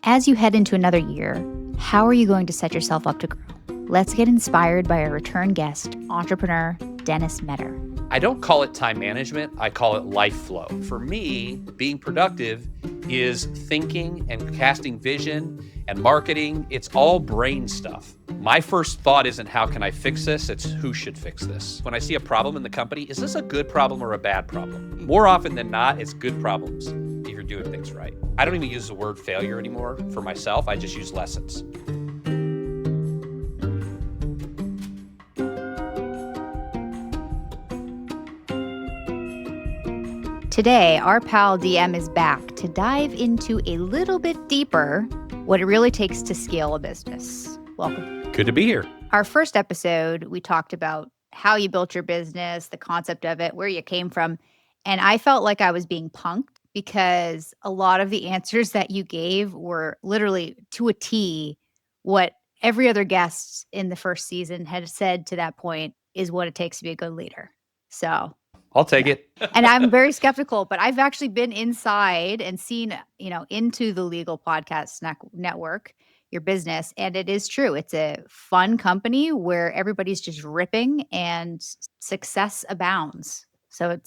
As you head into another year, how are you going to set yourself up to grow? Let's get inspired by our return guest, entrepreneur Dennis Meador. I don't call it time management. I call it life flow. For me, being productive is thinking and casting vision and marketing. It's all brain stuff. My first thought isn't how can I fix this? It's who should fix this. When I see a problem in the company, is this a good problem or a bad problem? More often than not, it's good problems if you're doing things right. I don't even use the word failure anymore for myself. I just use lessons. Today, our pal DM is back to dive into a little bit deeper what it really takes to scale a business. Welcome. Good to be here. Our first episode, we talked about how you built your business, the concept of it, where you came from. And I felt like I was being punked because a lot of the answers that you gave were literally to a T what every other guest in the first season had said to that point is what it takes to be a good leader. So I'll take it. and I'm very skeptical, but I've actually been inside and seen, into the Legal Podcast Network, your business. And it is true. It's a fun company where everybody's just ripping and success abounds. So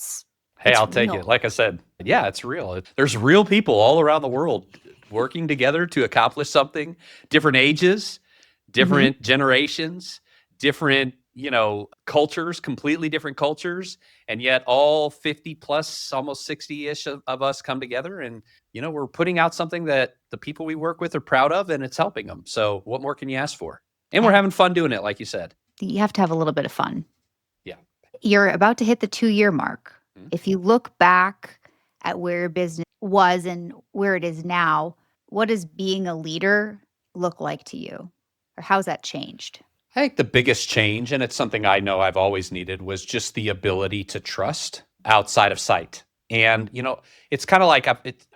Hey, it's I'll take real. it. Like I said, yeah, it's real. There's real people all around the world working together to accomplish something, different ages, different generations, different, cultures, completely different cultures. And yet all 50 plus, almost 60-ish of us come together and, we're putting out something that the people we work with are proud of and it's helping them. So what more can you ask for? And we're having fun doing it, like you said. You have to have a little bit of fun. Yeah. You're about to hit the 2-year mark. Mhm. If you look back at where your business was and where it is now, what does being a leader look like to you? Or how's that changed? I think the biggest change, and it's something I know I've always needed, was just the ability to trust outside of sight. And, it's kind of like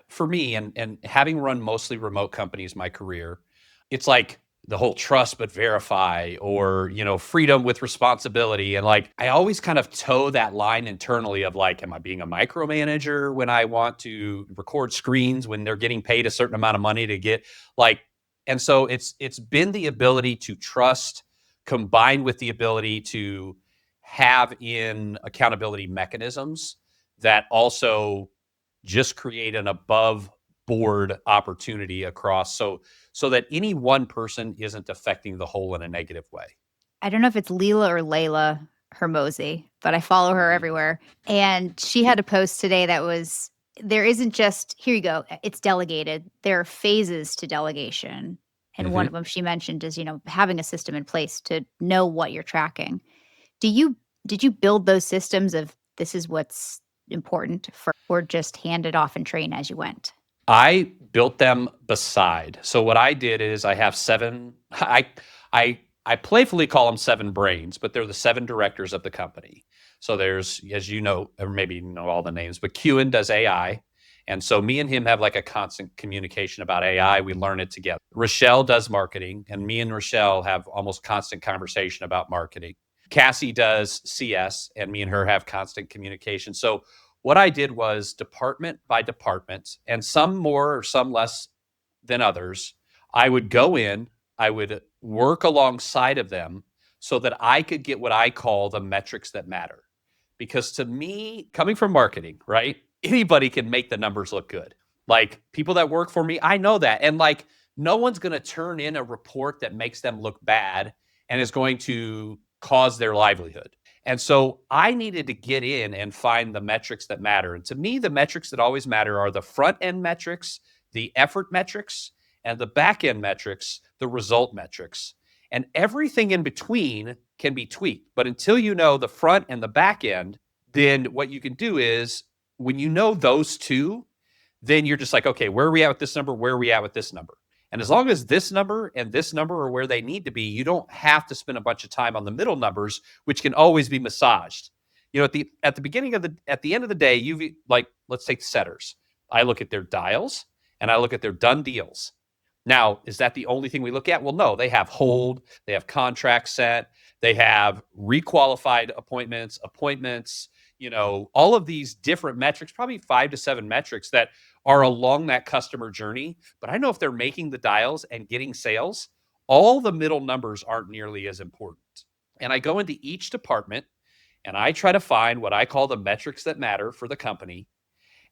for me, and having run mostly remote companies my career, it's like the whole trust but verify, or, freedom with responsibility. And like, I always kind of toe that line internally of like, am I being a micromanager when I want to record screens when they're getting paid a certain amount of money to get like, and so it's been the ability to trust combined with the ability to have in accountability mechanisms that also just create an above board opportunity across so that any one person isn't affecting the whole in a negative way. I don't know if it's Leela or Layla Hermosi, but I follow her everywhere. And she had a post today that was, there isn't just, here you go, it's delegated. There are phases to delegation. And one of them she mentioned is, having a system in place to know what you're tracking. Did you build those systems of this is what's important or just hand it off and train as you went? I built them beside. So what I did is I have I playfully call them 7 brains, but they're the 7 directors of the company. So there's, as you know, or maybe you know all the names, but Kewen does AI. And so me and him have like a constant communication about AI. We learn it together. Rochelle does marketing, and me and Rochelle have almost constant conversation about marketing. Cassie does CS, and me and her have constant communication. So what I did was department by department, and some more or some less than others, I would go in, I would work alongside of them so that I could get what I call the metrics that matter. Because to me, coming from marketing, right? Anybody can make the numbers look good. Like people that work for me, I know that. And like no one's going to turn in a report that makes them look bad and is going to cause their livelihood. And so I needed to get in and find the metrics that matter. And to me, the metrics that always matter are the front end metrics, the effort metrics, and the back end metrics, the result metrics. And everything in between can be tweaked. But until you know the front and the back end, then what you can do is when you know those two, then you're just like, okay, where are we at with this number? Where are we at with this number? And as long as this number and this number are where they need to be, you don't have to spend a bunch of time on the middle numbers, which can always be massaged. At the end of the day, you've like, let's take setters. I look at their dials and I look at their done deals. Now, is that the only thing we look at? Well, no, they have hold, they have contracts set, they have requalified appointments, all of these different metrics, probably 5 to 7 metrics that are along that customer journey. But I know if they're making the dials and getting sales, all the middle numbers aren't nearly as important. And I go into each department and I try to find what I call the metrics that matter for the company.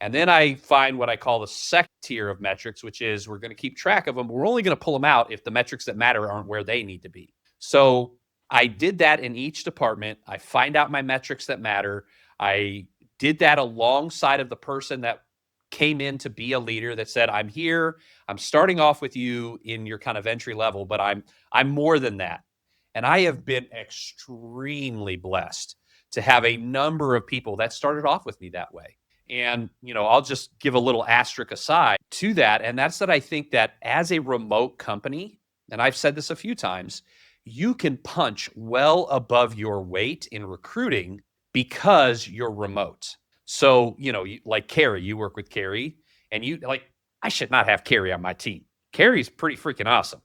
And then I find what I call the second tier of metrics, which is we're going to keep track of them, but we're only going to pull them out if the metrics that matter aren't where they need to be. So I did that in each department. I find out my metrics that matter. I did that alongside of the person that came in to be a leader that said, I'm here. I'm starting off with you in your kind of entry level, but I'm more than that. And I have been extremely blessed to have a number of people that started off with me that way. And, I'll just give a little asterisk aside to that. And that's that I think that as a remote company, and I've said this a few times, you can punch well above your weight in recruiting because you're remote. So, like Carrie, you work with Carrie, and I should not have Carrie on my team. Carrie's pretty freaking awesome,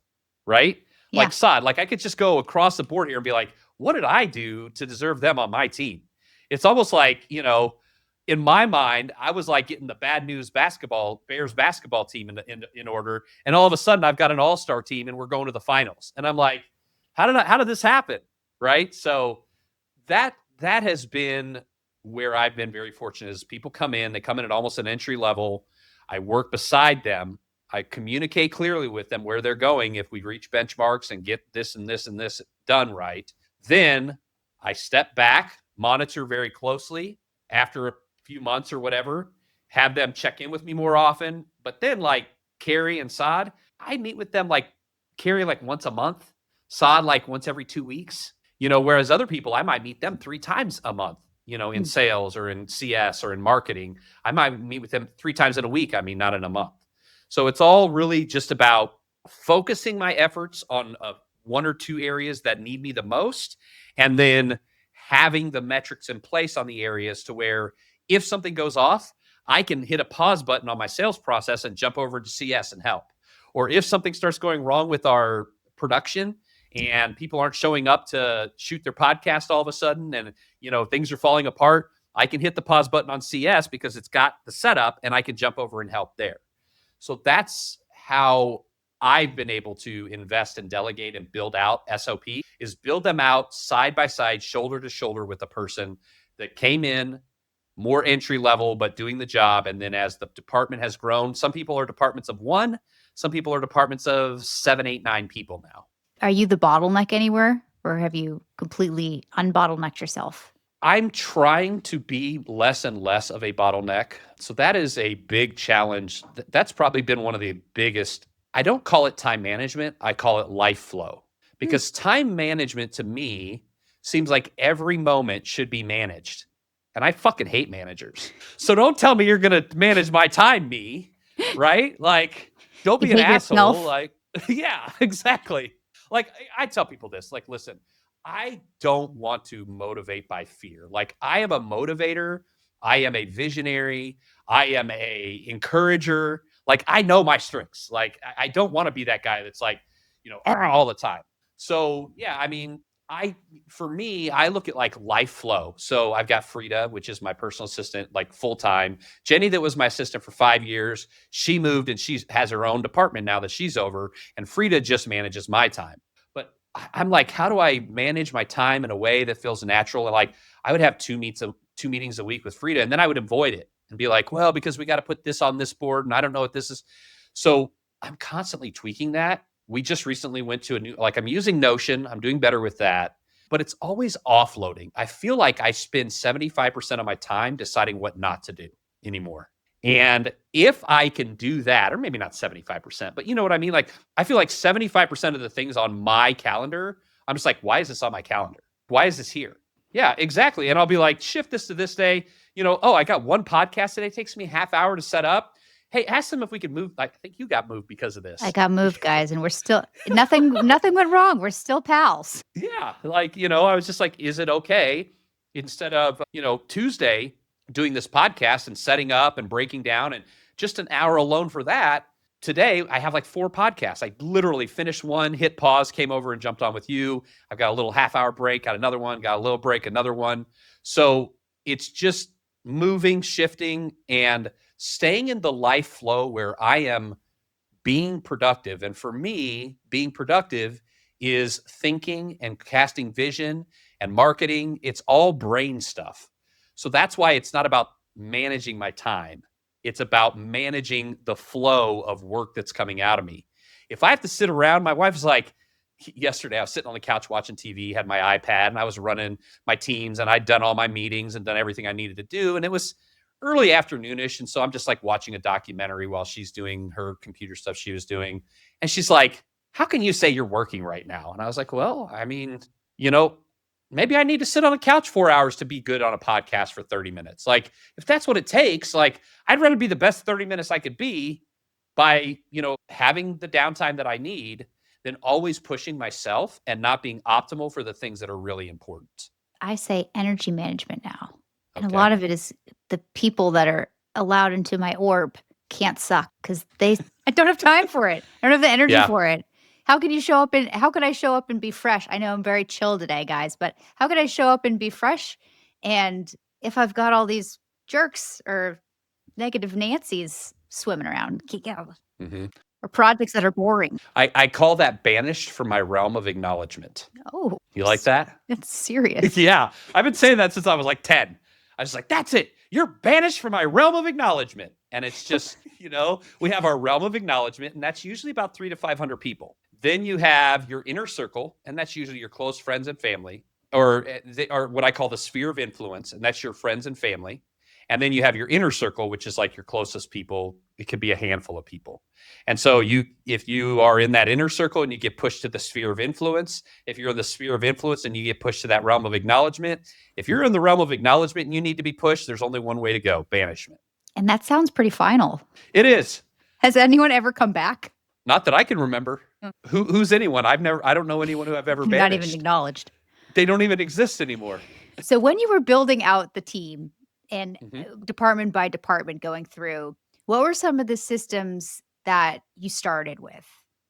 right? Yeah. Like Saad, like I could just go across the board here and be like, what did I do to deserve them on my team? It's almost like, in my mind, I was like getting the bad news Bears basketball team in order, and all of a sudden I've got an all-star team and we're going to the finals. And I'm like, how did this happen? Right? So that has been where I've been very fortunate is people they come in at almost an entry level. I work beside them. I communicate clearly with them where they're going if we reach benchmarks and get this and this and this done right. Then I step back, monitor very closely after a few months or whatever, have them check in with me more often. But then like Carrie and Saad, I meet with them like Carrie like once a month, Saad like once every 2 weeks. Whereas other people, I might meet them 3 times a month, in sales or in CS or in marketing. I might meet with them 3 times in a week. I mean, not in a month. So it's all really just about focusing my efforts on 1 or 2 areas that need me the most, and then having the metrics in place on the areas to where if something goes off, I can hit a pause button on my sales process and jump over to CS and help. Or if something starts going wrong with our production and people aren't showing up to shoot their podcast all of a sudden and things are falling apart, I can hit the pause button on CS because it's got the setup and I can jump over and help there. So that's how I've been able to invest and delegate and build out SOP, is build them out side by side, shoulder to shoulder with the person that came in more entry level, but doing the job. And then as the department has grown, some people are departments of 1, some people are departments of 7, 8, 9 people now. Are you the bottleneck anywhere, or have you completely unbottlenecked yourself? I'm trying to be less and less of a bottleneck. So that is a big challenge. That's probably been one of the biggest. I don't call it time management. I call it life flow, because time management to me seems like every moment should be managed. And I fucking hate managers. So don't tell me you're going to manage my time, me, right? Like, don't be an asshole. Yourself? Like, yeah, exactly. Like, I tell people this, like, listen, I don't want to motivate by fear. Like, I am a motivator. I am a visionary. I am a encourager. Like, I know my strengths. Like, I don't want to be that guy that's like, all the time. So yeah, I mean, for me, I look at like life flow. So I've got Frida, which is my personal assistant, like full time. Jenny, that was my assistant for 5 years. She moved and she has her own department now that she's over. And Frida just manages my time. But I'm like, how do I manage my time in a way that feels natural? And like, I would have 2 meetings a week with Frida, and then I would avoid it and be like, well, because we got to put this on this board, and I don't know what this is. So I'm constantly tweaking that. We just recently went to a new, like, I'm using Notion. I'm doing better with that, but it's always offloading. I feel like I spend 75% of my time deciding what not to do anymore. And if I can do that, or maybe not 75%, but you know what I mean? Like, I feel like 75% of the things on my calendar, I'm just like, why is this on my calendar? Why is this here? Yeah, exactly. And I'll be like, shift this to this day. Oh, I got one podcast today. It takes me a half hour to set up. Hey, ask them if we could move. I think you got moved because of this. I got moved, guys, and we're still nothing went wrong. We're still pals. Yeah. Like, I was just like, is it okay instead of, Tuesday doing this podcast and setting up and breaking down and just an hour alone for that? Today, I have like 4 podcasts. I literally finished one, hit pause, came over and jumped on with you. I've got a little half-hour break, got another one, got a little break, another one. So it's just moving, shifting, and staying in the life flow where I am being productive. And for me, being productive is thinking and casting vision and marketing. It's all brain stuff. So that's why it's not about managing my time. It's about managing the flow of work that's coming out of me. If I have to sit around, my wife's like, yesterday I was sitting on the couch watching TV, had my iPad, and I was running my teams, and I'd done all my meetings and done everything I needed to do. And it was early afternoonish. And so I'm just like watching a documentary while she's doing her computer stuff she was doing. And she's like, how can you say you're working right now? And I was like, well, I mean, you know, maybe I need to sit on a couch 4 hours to be good on a podcast for 30 minutes. Like, if that's what it takes, like, I'd rather be the best 30 minutes I could be by, having the downtime that I need than always pushing myself and not being optimal for the things that are really important. I say energy management now. And a Okay. lot of it is the people that are allowed into my orb can't suck because I don't have time for it. I don't have the energy Yeah. for it. How could I show up and be fresh? I know I'm very chill today, guys, but how could I show up and be fresh? And if I've got all these jerks or negative Nancy's swimming around, Mm-hmm. or projects that are boring. I call that banished from my realm of acknowledgement. Oh, You like that? that's serious. Yeah. I've been saying that since I was like 10. I was like, that's it. You're banished from my realm of acknowledgement. And it's just, we have our realm of acknowledgement, and that's usually about 300 to 500 people. Then you have your inner circle, and that's usually your close friends and family, or what I call the sphere of influence, and that's your friends and family. And then you have your inner circle, which is like your closest people. It could be a handful of people. And so if you are in that inner circle and you get pushed to the sphere of influence, if you're in the sphere of influence and you get pushed to that realm of acknowledgement, if you're in the realm of acknowledgement and you need to be pushed, there's only one way to go: banishment. And that sounds pretty final. It is. Has anyone ever come back? Not that I can remember. Who's anyone? I don't know anyone who I've ever banished. Not even acknowledged. They don't even exist anymore. So when you were building out the team and department by department going through, what were some of the systems that you started with?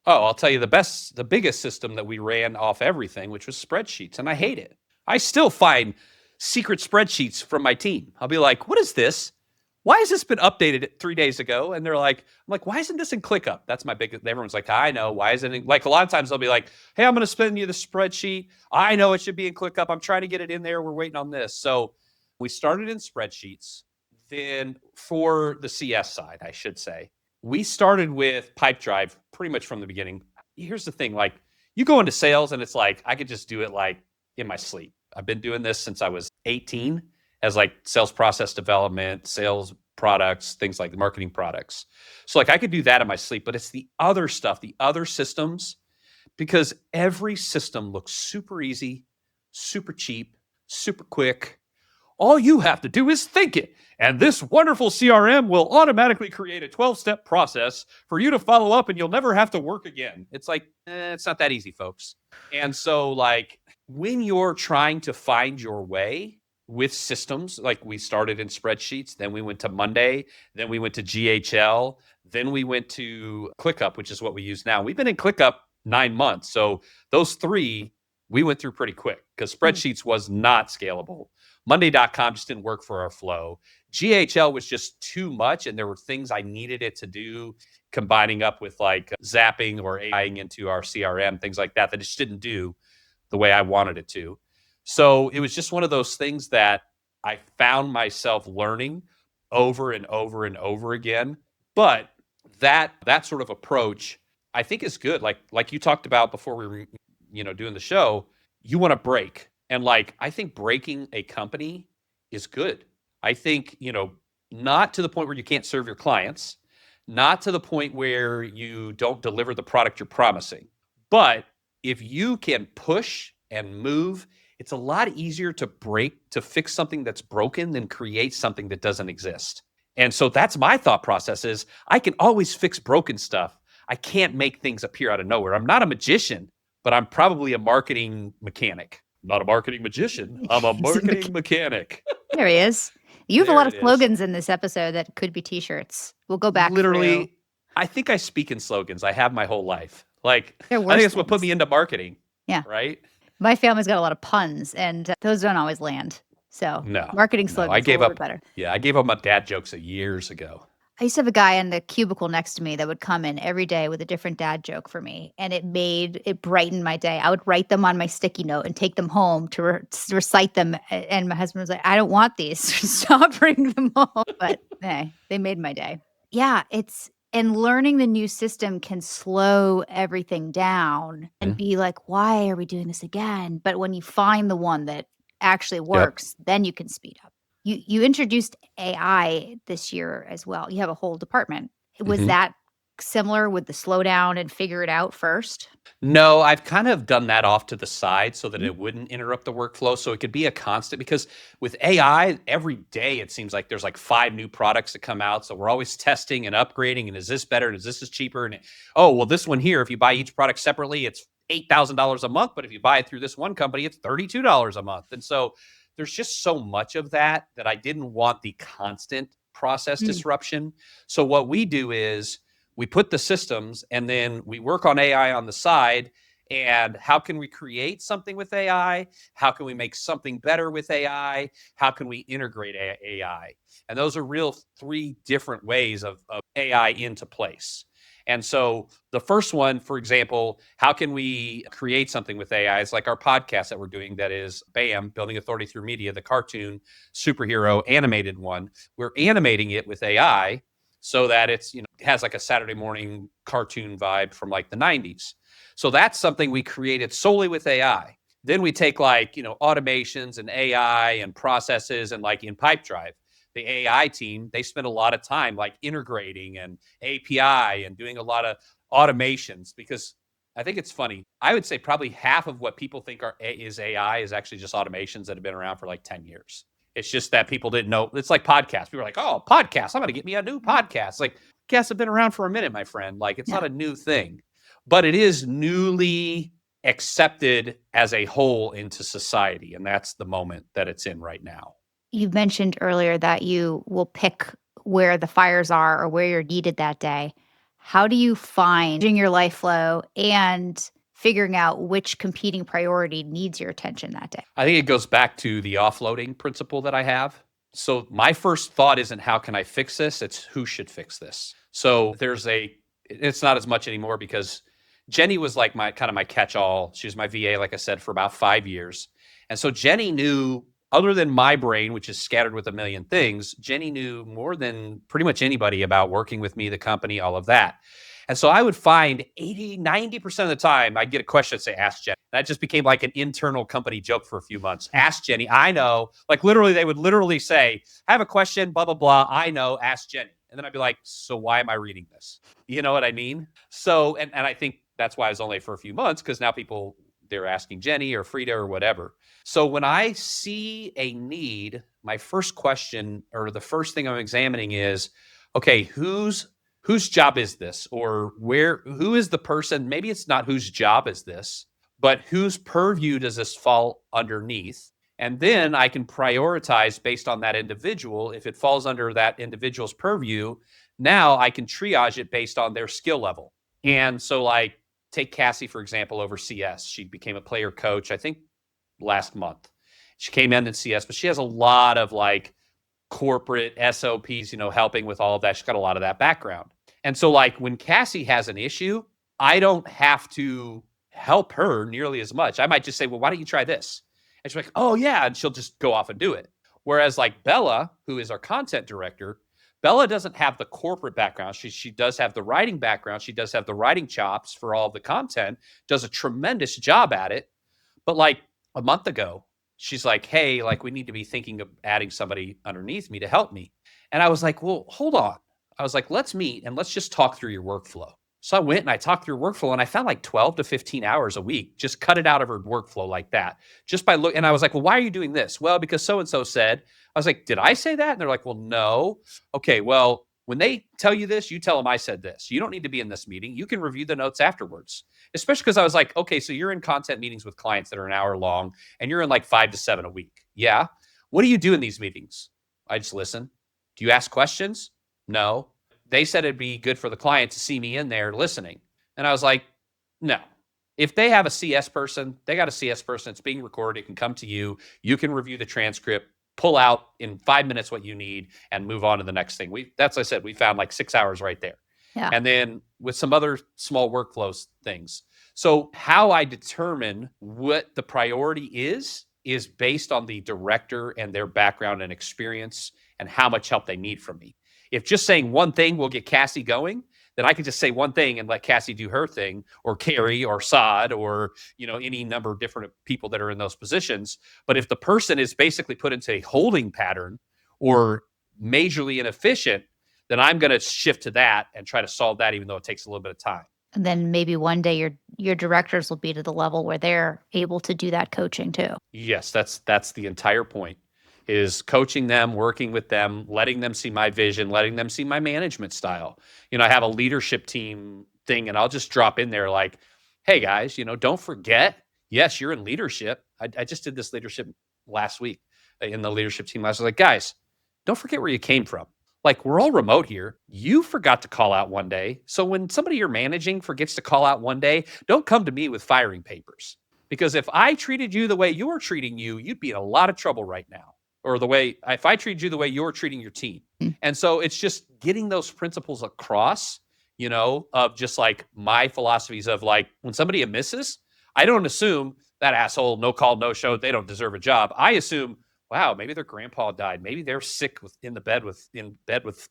Oh, I'll tell you the biggest system that we ran off everything, which was spreadsheets. And I hate it. I still find secret spreadsheets from my team. I'll be like, what is this? Why has this been updated 3 days ago? And I'm like, why isn't this in ClickUp? That's my biggest. Everyone's like, I know. Why isn't it? Like, a lot of times they'll be like, hey, I'm going to send you the spreadsheet. I know it should be in ClickUp. I'm trying to get it in there. We're waiting on this. So we started in spreadsheets. Then for the CS side, I should say, we started with Pipedrive pretty much from the beginning. Here's the thing. Like, you go into sales and it's like, I could just do it like in my sleep. I've been doing this since I was 18 as like sales process development, sales products, things like marketing products. So like I could do that in my sleep, but it's the other stuff, the other systems, because every system looks super easy, super cheap, super quick. All you have to do is think it. And this wonderful CRM will automatically create a 12-step process for you to follow up, and you'll never have to work again. It's like, it's not that easy, folks. And so like when you're trying to find your way with systems, like we started in spreadsheets, then we went to Monday, then we went to GHL, then we went to ClickUp, which is what we use now. We've been in ClickUp 9 months. So those three we went through pretty quick because spreadsheets was not scalable. Monday.com just didn't work for our flow. GHL was just too much, and there were things I needed it to do, combining up with like zapping or AIing into our CRM, things like that it just didn't do the way I wanted it to. So it was just one of those things that I found myself learning over and over and over again. But that sort of approach, I think, is good. Like you talked about before we were, doing the show, you want to break. And like, I think breaking a company is good. I think, not to the point where you can't serve your clients, not to the point where you don't deliver the product you're promising. But if you can push and move, it's a lot easier to fix something that's broken than create something that doesn't exist. And so that's my thought process is I can always fix broken stuff. I can't make things appear out of nowhere. I'm not a magician, but I'm probably a marketing mechanic. Not a marketing magician. I'm a marketing mechanic. There he is. You have a lot of slogans in this episode that could be t-shirts. We'll go back. Literally, I think I speak in slogans. I have my whole life. Like, I think that's what put me into marketing. Yeah. Right? My family's got a lot of puns, and those don't always land. So marketing slogans I gave are a up little better. Yeah, I gave up my dad jokes years ago. I used to have a guy in the cubicle next to me that would come in every day with a different dad joke for me, and it brightened my day. I would write them on my sticky note and take them home to recite them, and my husband was like, "I don't want these. Stop bringing them home." But, hey, they made my day. Yeah, it's and learning the new system can slow everything down and Mhm. be like, "Why are we doing this again?" But when you find the one that actually Yep. works, then you can speed up. You introduced AI this year as well. You have a whole department. Was Mhm. that similar with the slow down and figure it out first? No, I've kind of done that off to the side so that Mhm. it wouldn't interrupt the workflow. So it could be a constant because with AI, every day it seems like there's like 5 new products that come out. So we're always testing and upgrading. And is this better? And is this is cheaper? And oh, well, this one here, if you buy each product separately, it's $8,000 a month. But if you buy it through this one company, it's $32 a month. And so there's just so much of that that I didn't want the constant process Mm. disruption. So what we do is we put the systems and then we work on AI on the side. And how can we create something with AI? How can we make something better with AI? How can we integrate AI? And those are real 3 different ways of AI into place. And so the first one, for example, how can we create something with AI? It's like our podcast that we're doing that is BAM, Building Authority Through Media, the cartoon superhero animated one. We're animating it with AI so that it's has like a Saturday morning cartoon vibe from like the 90s. So that's something we created solely with AI. Then we take like automations and AI and processes, and like in Pipedrive, the AI team, they spend a lot of time like integrating and API and doing a lot of automations, because I think it's funny. I would say probably half of what people think is AI is actually just automations that have been around for like 10 years. It's just that people didn't know. It's like podcasts. People are like, oh, podcasts. I'm going to get me a new podcast. Like, podcasts have been around for a minute, my friend. Like, it's Yeah. not a new thing, but it is newly accepted as a whole into society. And that's the moment that it's in right now. You mentioned earlier that you will pick where the fires are or where you're needed that day. How do you find in your life flow and figuring out which competing priority needs your attention that day? I think it goes back to the offloading principle that I have. So my first thought isn't how can I fix this? It's who should fix this. So it's not as much anymore because Jenny was like my kind of my catch-all. She was my VA, like I said, for about 5 years. And so Jenny knew, other than my brain, which is scattered with a million things, Jenny knew more than pretty much anybody about working with me, the company, all of that. And so I would find 80, 90% of the time I'd get a question and say, ask Jenny. That just became like an internal company joke for a few months. Ask Jenny. I know. Like literally, they would literally say, I have a question, blah, blah, blah. I know. Ask Jenny. And then I'd be like, so why am I reading this? You know what I mean? So, and I think that's why I was only for a few months, because now they're asking Jenny or Frida or whatever. So when I see a need, my first question or the first thing I'm examining is, okay, whose job is this? Or who is the person? Maybe it's not whose job is this, but whose purview does this fall underneath? And then I can prioritize based on that individual. If it falls under that individual's purview, now I can triage it based on their skill level. And so, like, take Cassie, for example, over CS. She became a player coach, I think, last month. She came in CS, but she has a lot of like corporate SOPs, helping with all of that. She's got a lot of that background. And so, like, when Cassie has an issue, I don't have to help her nearly as much. I might just say, well, why don't you try this? And she's like, oh, yeah. And she'll just go off and do it. Whereas, like, Bella, who is our content director, Bella doesn't have the corporate background. She does have the writing background. She does have the writing chops for all of the content, does a tremendous job at it. But like a month ago, she's like, hey, like we need to be thinking of adding somebody underneath me to help me. And I was like, well, hold on. I was like, let's meet and let's just talk through your workflow. So I went and I talked through workflow and I found like 12 to 15 hours a week, just cut it out of her workflow like that. Just by look. And I was like, well, why are you doing this? Well, because so-and-so said. I was like, did I say that? And they're like, well, no. Okay, well, when they tell you this, you tell them I said this. You don't need to be in this meeting. You can review the notes afterwards. Especially because I was like, okay, so you're in content meetings with clients that are an hour long and you're in like 5 to 7 a week. Yeah. What do you do in these meetings? I just listen. Do you ask questions? No. They said it'd be good for the client to see me in there listening. And I was like, no. If they have a CS person, they got a CS person. It's being recorded. It can come to you. You can review the transcript. pull out in 5 minutes what you need and move on to the next thing. That's, I said, we found like 6 hours right there. Yeah. And then with some other small workflows things. So how I determine what the priority is based on the director and their background and experience and how much help they need from me. If just saying one thing will get Cassie going, then I can just say one thing and let Cassie do her thing, or Carrie or Sod, or any number of different people that are in those positions. But if the person is basically put into a holding pattern or majorly inefficient, then I'm going to shift to that and try to solve that, even though it takes a little bit of time. And then maybe one day your directors will be to the level where they're able to do that coaching too. Yes, that's the entire point, is coaching them, working with them, letting them see my vision, letting them see my management style. I have a leadership team thing, and I'll just drop in there like, hey guys, don't forget, yes, you're in leadership. I just did this leadership last week in the leadership team. I was like, guys, don't forget where you came from. Like, we're all remote here. You forgot to call out one day. So when somebody you're managing forgets to call out one day, don't come to me with firing papers. Because if I treated you the way you're treating you, you'd be in a lot of trouble right now. Or if I treated you the way you're treating your team. And so it's just getting those principles across, of just like my philosophies of like, when somebody misses, I don't assume that asshole, no call, no show, they don't deserve a job. I assume, wow, maybe their grandpa died. Maybe they're sick in bed with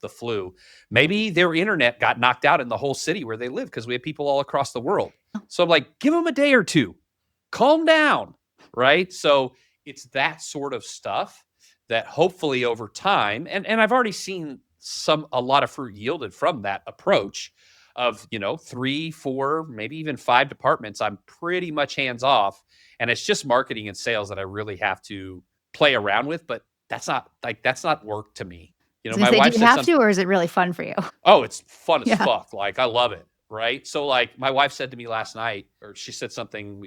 the flu. Maybe their internet got knocked out in the whole city where they live, because we have people all across the world. So I'm like, give them a day or two. Calm down, right? So it's that sort of stuff that hopefully over time, and I've already seen a lot of fruit yielded from that approach of 3, 4, maybe even 5 departments. I'm pretty much hands off, and it's just marketing and sales that I really have to play around with. But that's not work to me. My wife do you have to, or is it really fun for you? Oh, it's fun as Yeah. fuck. Like, I love it. Right. So like my wife said to me last night, or she said something,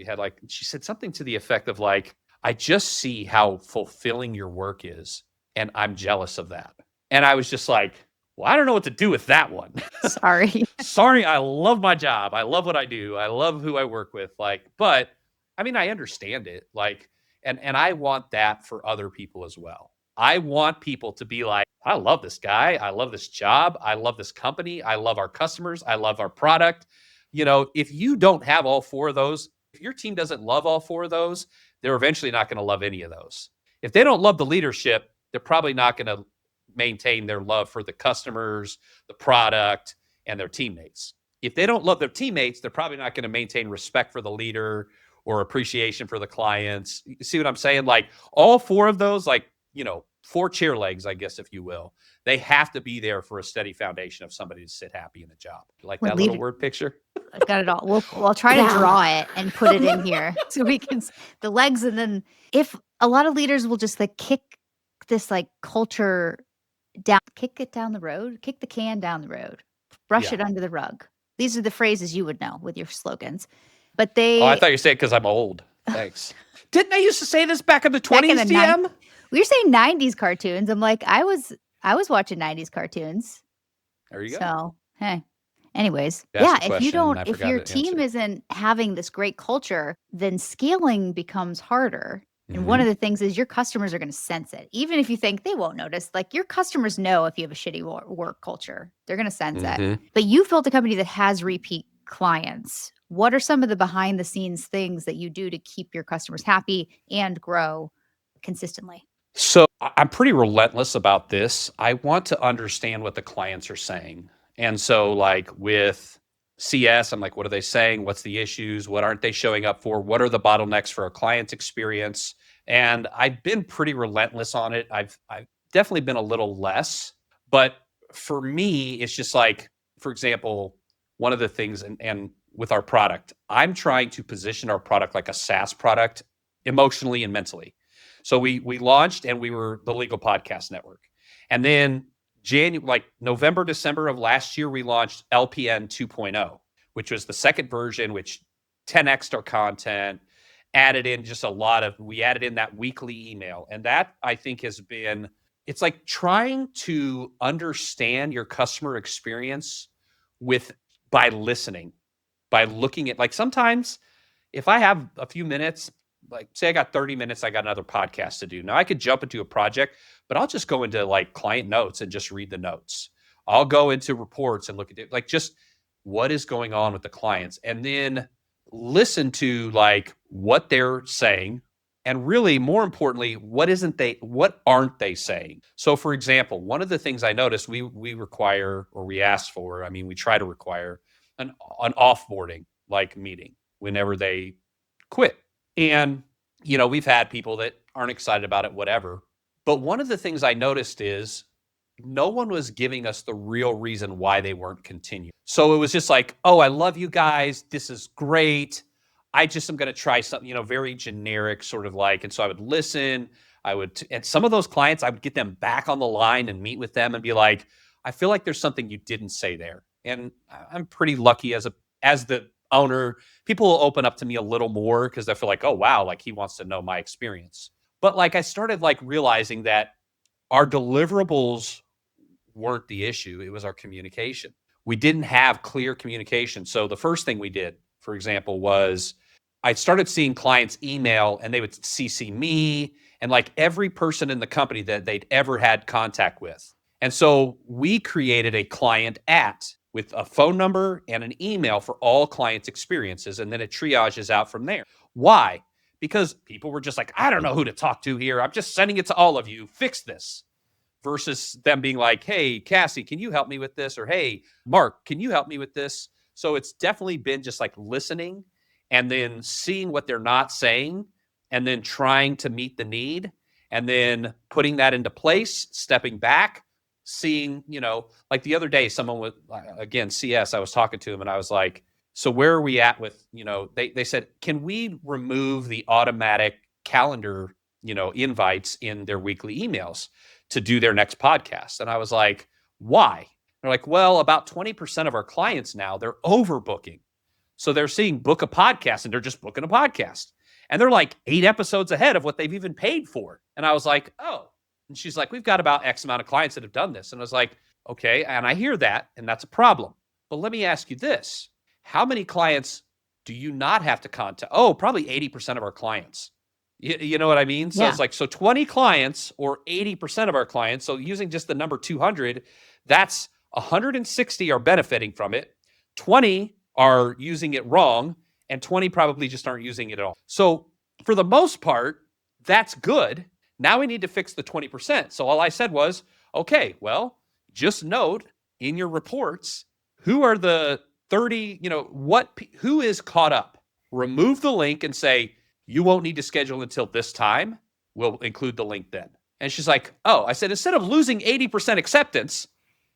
she said something to the effect of like, I just see how fulfilling your work is, and I'm jealous of that. And I was just like, well, I don't know what to do with that one. Sorry. Sorry. I love my job. I love what I do. I love who I work with. Like, but I mean, I understand it. Like, and I want that for other people as well. I want people to be like, I love this guy. I love this job. I love this company. I love our customers. I love our product. If you don't have all 4 of those, if your team doesn't love all 4 of those, they're eventually not going to love any of those. If they don't love the leadership, they're probably not going to maintain their love for the customers, the product, and their teammates. If they don't love their teammates, they're probably not going to maintain respect for the leader or appreciation for the clients. You see what I'm saying? Like, all 4 of those, like, 4 chair legs, I guess, if you will, they have to be there for a steady foundation of somebody to sit happy in a job. Like that little word picture? I've got it all. We'll try to draw it and put it in here so we can the legs. And then if a lot of leaders will just like kick this like culture down, kick it down the road, kick the can down the road, brush it under the rug. These are the phrases you would know with your slogans. But Oh, I thought you said because I'm old. Thanks. Didn't I used to say this back in the 20s, DM? We were saying 90s cartoons. I'm like, I was watching 90s cartoons. There you go. So, hey. Anyways, if your team isn't having this great culture, then scaling becomes harder. And one of the things is your customers are going to sense it. Even if you think they won't notice, like your customers know if you have a shitty work culture, they're going to sense it. But you've built a company that has repeat clients. What are some of the behind the scenes things that you do to keep your customers happy and grow consistently? So I'm pretty relentless about this. I want to understand what the clients are saying. And so like with CS, I'm like, what are they saying? What's the issues? What aren't they showing up for? What are the bottlenecks for a client experience? And I've been pretty relentless on it. I've definitely been a little less, but for me, it's just like, for example, one of the things, and with our product, I'm trying to position our product like a SaaS product emotionally and mentally. So we launched, and we were the Legal Podcast Network. And then November, December of last year, we launched LPN 2.0, which was the second version, which 10x'd our content, added in we added in that weekly email. And that, I think, it's like trying to understand your customer experience by listening, by looking at, like, sometimes if I have a few minutes, like say I got 30 minutes, I got another podcast to do. Now I could jump into a project, but I'll just go into like client notes and just read the notes. I'll go into reports and look at it, like just what is going on with the clients, and then listen to like what they're saying, and really more importantly, what aren't they saying? So for example, one of the things I noticed, we require, or we ask for, I mean, we try to require an offboarding like meeting whenever they quit. And we've had people that aren't excited about it, whatever. But one of the things I noticed is no one was giving us the real reason why they weren't continuing. So it was just like, oh, I love you guys. This is great. I just am going to try something, very generic, sort of like. And so I would listen. And some of those clients, I would get them back on the line and meet with them and be like, I feel like there's something you didn't say there. And I'm pretty lucky as the owner. People will open up to me a little more because I feel like, oh, wow, like he wants to know my experience. But like I started like realizing that our deliverables weren't the issue. It was our communication. We didn't have clear communication. So the first thing we did, for example, was I started seeing clients email and they would CC me and like every person in the company that they'd ever had contact with. And so we created a client at with a phone number and an email for all clients' experiences. And then it triages out from there. Why? Because people were just like, I don't know who to talk to here. I'm just sending it to all of you. Fix this. Versus them being like, hey, Cassie, can you help me with this? Or hey, Mark, can you help me with this? So it's definitely been just like listening and then seeing what they're not saying and then trying to meet the need and then putting that into place, stepping back, seeing, like the other day, someone with, again, CS, I was talking to him and I was like, so where are we at with, they said, can we remove the automatic calendar, invites in their weekly emails to do their next podcast? And I was like, why? They're like, well, about 20% of our clients now, they're overbooking. So they're seeing book a podcast and they're just booking a podcast. And they're like 8 episodes ahead of what they've even paid for. And I was like, oh. And she's like, we've got about X amount of clients that have done this. And I was like, okay. And I hear that, and that's a problem. But let me ask you this. How many clients do you not have to contact? Oh, probably 80% of our clients. You know what I mean? So it's like, so 20 clients or 80% of our clients. So using just the number 200, that's 160 are benefiting from it. 20 are using it wrong, and 20 probably just aren't using it at all. So for the most part, that's good. Now we need to fix the 20%. So all I said was, okay, well, just note in your reports, who are the 30, who is caught up? Remove the link and say, you won't need to schedule until this time. We'll include the link then. And she's like, oh, I said, instead of losing 80% acceptance,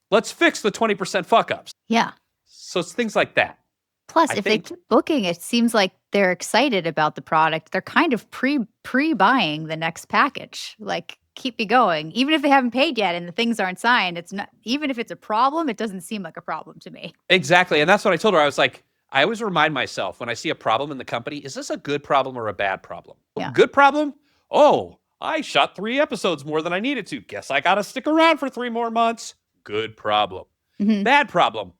let's fix the 20% fuck ups. Yeah. So it's things like that. Plus, if they keep booking, it seems like they're excited about the product. They're kind of pre-buying the next package. Like, keep me going. Even if they haven't paid yet and the things aren't signed, it's not, even if it's a problem, it doesn't seem like a problem to me. Exactly. And that's what I told her. I was like, I always remind myself when I see a problem in the company, is this a good problem or a bad problem? Yeah. Good problem? Oh, I shot 3 episodes more than I needed to. Guess I got to stick around for 3 more months. Good problem. Mm-hmm. Bad problem.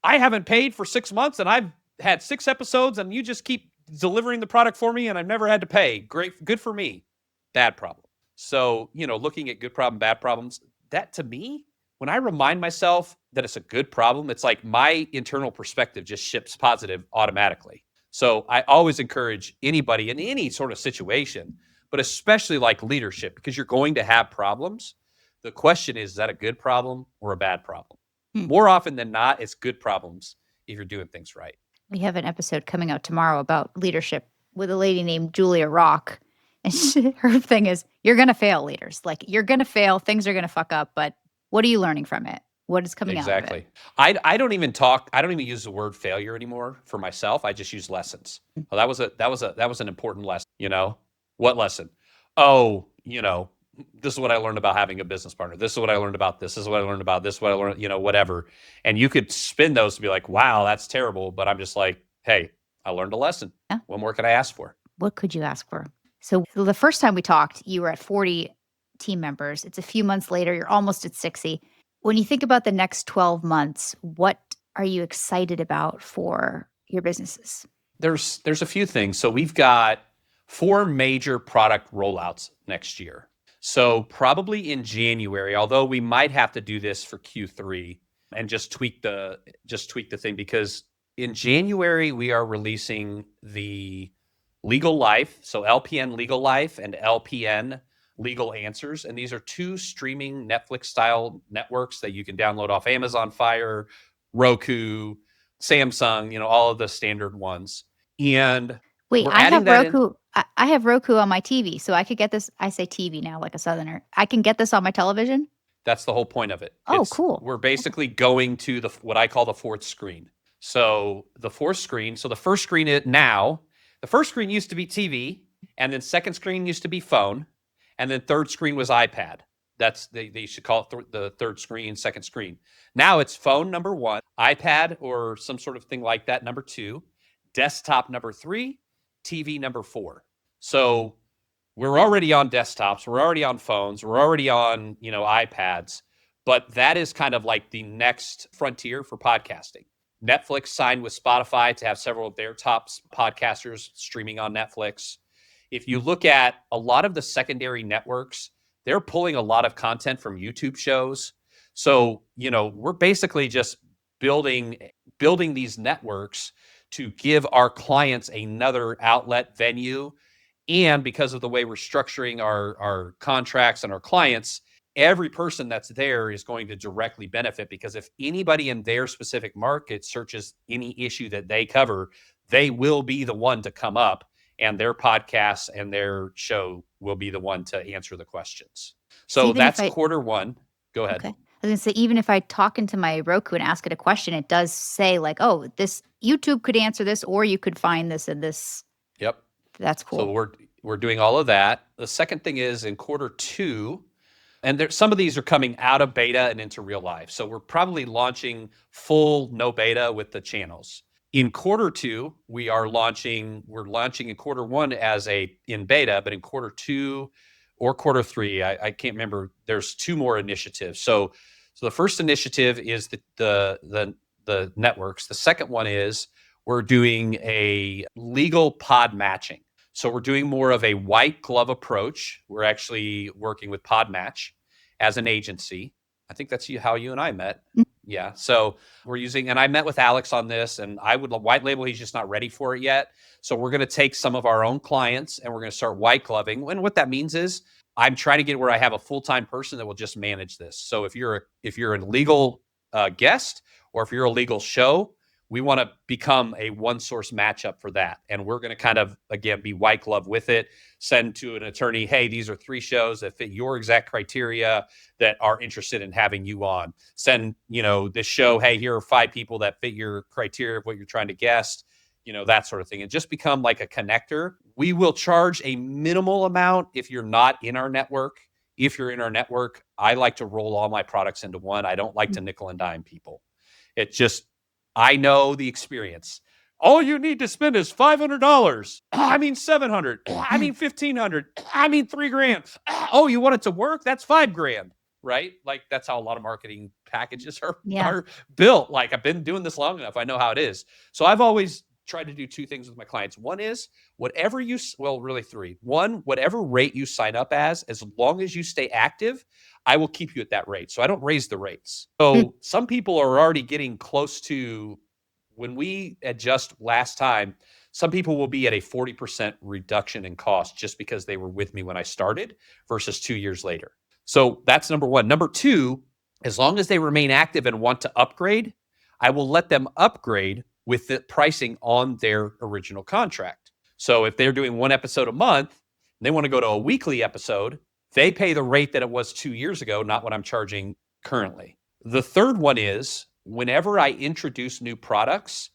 I haven't paid for 6 months and I've had 6 episodes and you just keep delivering the product for me and I've never had to pay. Great. Good for me. Bad problem. So, looking at good problem, bad problems, that to me, when I remind myself that it's a good problem, it's like my internal perspective just shifts positive automatically. So I always encourage anybody in any sort of situation, but especially like leadership, because you're going to have problems. The question is that a good problem or a bad problem? More often than not, it's good problems if you're doing things right. We have an episode coming out tomorrow about leadership with a lady named Julia Rock. And her thing is, you're going to fail, leaders. Like, you're going to fail. Things are going to fuck up. But what are you learning from it? What is coming out of it? Exactly. I don't even use the word failure anymore for myself. I just use lessons. Well, that was an important lesson. What lesson? Oh, this is what I learned about having a business partner. This is what I learned about this. This is what I learned about this. What I learned, whatever. And you could spin those to be like, wow, that's terrible. But I'm just like, hey, I learned a lesson. Yeah. What more could I ask for? What could you ask for? So the first time we talked, you were at 40 team members. It's a few months later. You're almost at 60. When you think about the next 12 months, what are you excited about for your businesses? There's a few things. So we've got 4 major product rollouts next year. So probably in January, although we might have to do this for Q3 and just tweak the thing, because in January we are releasing the Legal Life, so LPN Legal Life and LPN Legal Answers, and these are two streaming Netflix style networks that you can download off Amazon Fire, Roku, Samsung, all of the standard ones. And Wait, we're I adding have that in. Roku. I have Roku on my TV, so I could get this. I say TV now, like a Southerner. I can get this on my television. That's the whole point of it. Oh, cool. We're basically going to what I call the fourth screen. So the fourth screen. So the first screen the first screen used to be TV, and then second screen used to be phone, and then third screen was iPad. They should call it the third screen, second screen. Now it's phone number 1, iPad or some sort of thing like that number 2, desktop number 3, TV number 4. So we're already on desktops, we're already on phones, we're already on, iPads, but that is kind of like the next frontier for podcasting. Netflix signed with Spotify to have several of their top podcasters streaming on Netflix. If you look at a lot of the secondary networks, they're pulling a lot of content from YouTube shows. So, we're basically just building these networks to give our clients another outlet venue. And because of the way we're structuring our contracts and our clients, every person that's there is going to directly benefit, because if anybody in their specific market searches any issue that they cover, they will be the one to come up, and their podcast and their show will be the one to answer the questions. So So even if that's I quarter one. Go ahead. okay, I was gonna say even if I talk into my Roku and ask it a question, it does say like, "Oh, this YouTube could answer this, or you could find this in this." Yep. That's So cool. we're doing all of that. The second thing is in quarter 2, and some of these are coming out of beta and into real life. So we're probably launching full no beta with the channels. In quarter 2, we're launching in quarter 1 as in beta, but in quarter 2 or quarter 3, I can't remember. There's 2 more initiatives. So the first initiative is the networks. The second one is we're doing a legal pod matching. So we're doing more of a white glove approach. We're actually working with Podmatch as an agency. I think that's how you and I met. Mm. Yeah. So and I met with Alex on this, and I would white label. He's just not ready for it yet. So we're going to take some of our own clients and we're going to start white gloving. And what that means is I'm trying to get where I have a full-time person that will just manage this. So if you're a legal guest, or if you're a legal show, we want to become a one source matchup for that. And we're going to kind of, again, be white glove with it, send to an attorney, hey, these are 3 shows that fit your exact criteria that are interested in having you on. Send, this show, hey, here are 5 people that fit your criteria of what you're trying to guest, that sort of thing. And just become like a connector. We will charge a minimal amount if you're not in our network. If you're in our network, I like to roll all my products into one. I don't like to nickel and dime people. It just, I know the experience. All you need to spend is $500. I mean, $700. I mean, $1,500. I mean, $3,000. Oh, you want it to work? That's $5,000, right? Like that's how a lot of marketing packages Yeah. are built. Like I've been doing this long enough. I know how it is. So I've always tried to do 2 things with my clients. One is really 3. One, whatever rate you sign up as long as you stay active, I will keep you at that rate. So I don't raise the rates. So some people are already getting close to, when we adjust last time, some people will be at a 40% reduction in cost just because they were with me when I started versus 2 years later. So that's number 1. Number 2, as long as they remain active and want to upgrade, I will let them upgrade with the pricing on their original contract. So if they're doing 1 episode a month, and they want to go to a weekly episode, they pay the rate that it was 2 years ago, not what I'm charging currently. The third one is whenever I introduce new products,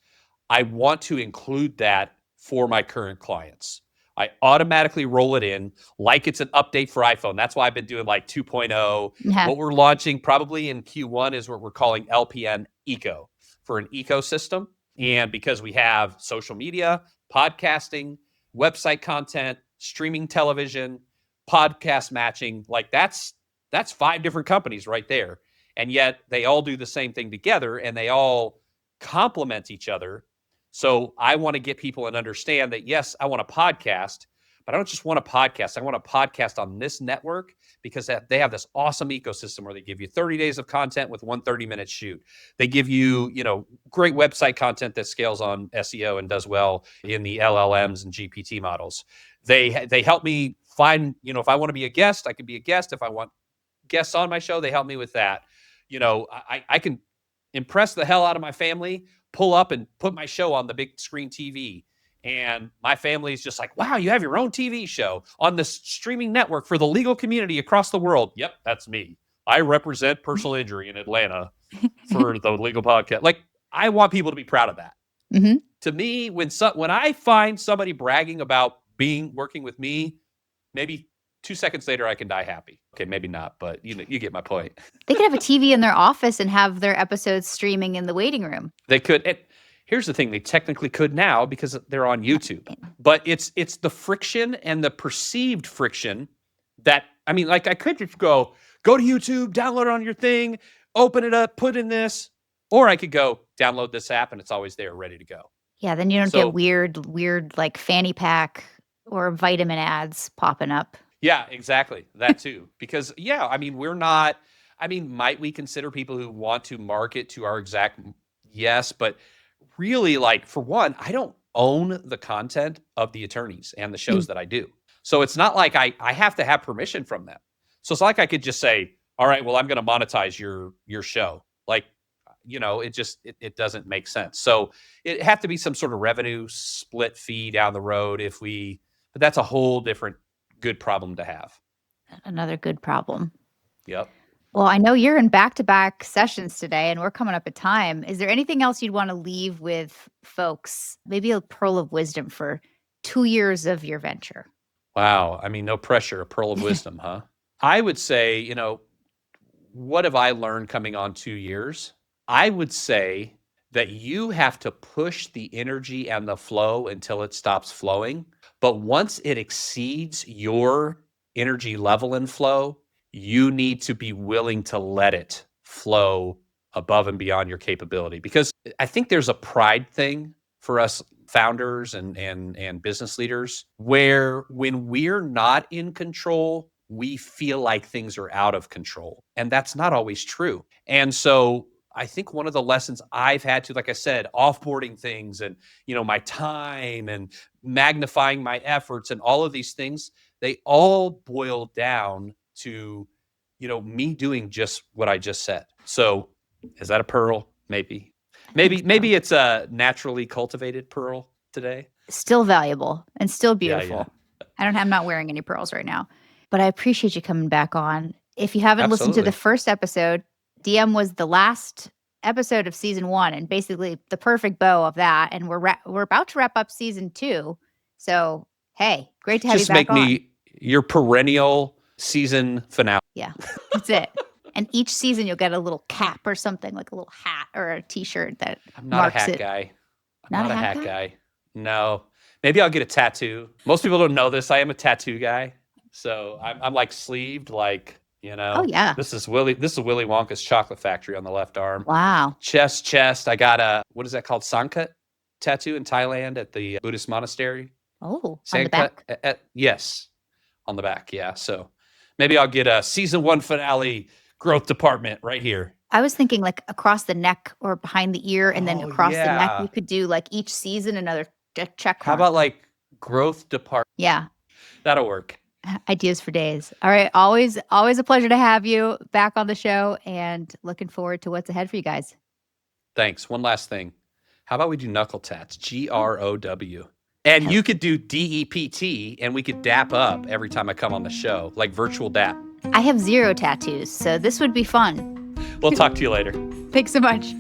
I want to include that for my current clients. I automatically roll it in like it's an update for iPhone. That's why I've been doing like 2.0. Yeah. What we're launching probably in Q1 is what we're calling LPN Eco, for an ecosystem. And because we have social media, podcasting, website content, streaming television, podcast matching, like that's 5 different companies right there. And yet they all do the same thing together and they all complement each other. So I want to get people and understand that, yes, I want a podcast, but I don't just want a podcast. I want a podcast on this network because they have this awesome ecosystem where they give you 30 days of content with one 30-minute shoot. They give you, great website content that scales on SEO and does well in the LLMs and GPT models. They help me find, if I want to be a guest, I can be a guest. If I want guests on my show, they help me with that. I can impress the hell out of my family, pull up and put my show on the big screen TV. And my family's just like, wow, you have your own TV show on this streaming network for the legal community across the world. Yep, that's me. I represent personal injury in Atlanta for the legal podcast. Like, I want people to be proud of that. Mm-hmm. To me, when I find somebody bragging about working with me, maybe 2 seconds later, I can die happy. Okay, maybe not, but you get my point. They could have a TV in their office and have their episodes streaming in the waiting room. They could. Here's the thing: they technically could now because they're on YouTube. But it's the friction and the perceived friction that, I could just go to YouTube, download it on your thing, open it up, put in this, or I could go download this app and it's always there, ready to go. Yeah, then you don't get weird like fanny pack or vitamin ads popping up. Yeah, exactly. That too. Because we're not, might we consider people who want to market to our exact, yes, but really, for one, I don't own the content of the attorneys and the shows that I do. So it's not like I have to have permission from them. So it's like I could just say, all right, well, I'm going to monetize your show. It doesn't make sense. So it have to be some sort of revenue split fee down the road but that's a whole different good problem to have. Another good problem. Yep. Well, I know you're in back-to-back sessions today, and we're coming up at time. Is there anything else you'd want to leave with folks? Maybe a pearl of wisdom for 2 years of your venture? Wow. No pressure, a pearl of wisdom, huh? I would say, what have I learned coming on 2 years? I would say that you have to push the energy and the flow until it stops flowing. But once it exceeds your energy level and flow, you need to be willing to let it flow above and beyond your capability. Because I think there's a pride thing for us founders and business leaders where when we're not in control, we feel like things are out of control. And that's not always true. And so I think one of the lessons I've had to, like I said, offboarding things and, my time and magnifying my efforts and all of these things, they all boil down to, me doing just what I just said. So is that a pearl? Maybe it's a naturally cultivated pearl today. Still valuable and still beautiful. Yeah. I'm not wearing any pearls right now, but I appreciate you coming back on. If you haven't listened to the first episode, DM was the last episode of season 1 and basically the perfect bow of that. And we're about to wrap up season 2. So, hey, great to have you back on. Just make me your perennial season finale. Yeah, that's it. And each season you'll get a little cap or something, like a little hat or a t-shirt that I'm not marks a hat it. guy. I'm not a hat guy. No. Maybe I'll get a tattoo. Most people don't know this. I am a tattoo guy. So I'm like sleeved, like, Oh yeah. This is Willy Wonka's chocolate factory on the left arm. Wow. Chest. I got a, what is that called? Sankat tattoo in Thailand at the Buddhist monastery. Oh, on the back? Yes. On the back. Yeah. So maybe I'll get a season 1 finale growth department right here. I was thinking like across the neck or behind the ear and then across the neck. You could do like each season another check. How about like growth department? Yeah. That'll work. Ideas for days. All right. Always a pleasure to have you back on the show and looking forward to what's ahead for you guys. Thanks. One last thing. How about we do knuckle tats? GROW. And you could do DEPT and we could dap up every time I come on the show, like virtual dap. I have 0 tattoos, so this would be fun. We'll talk to you later. Thanks so much.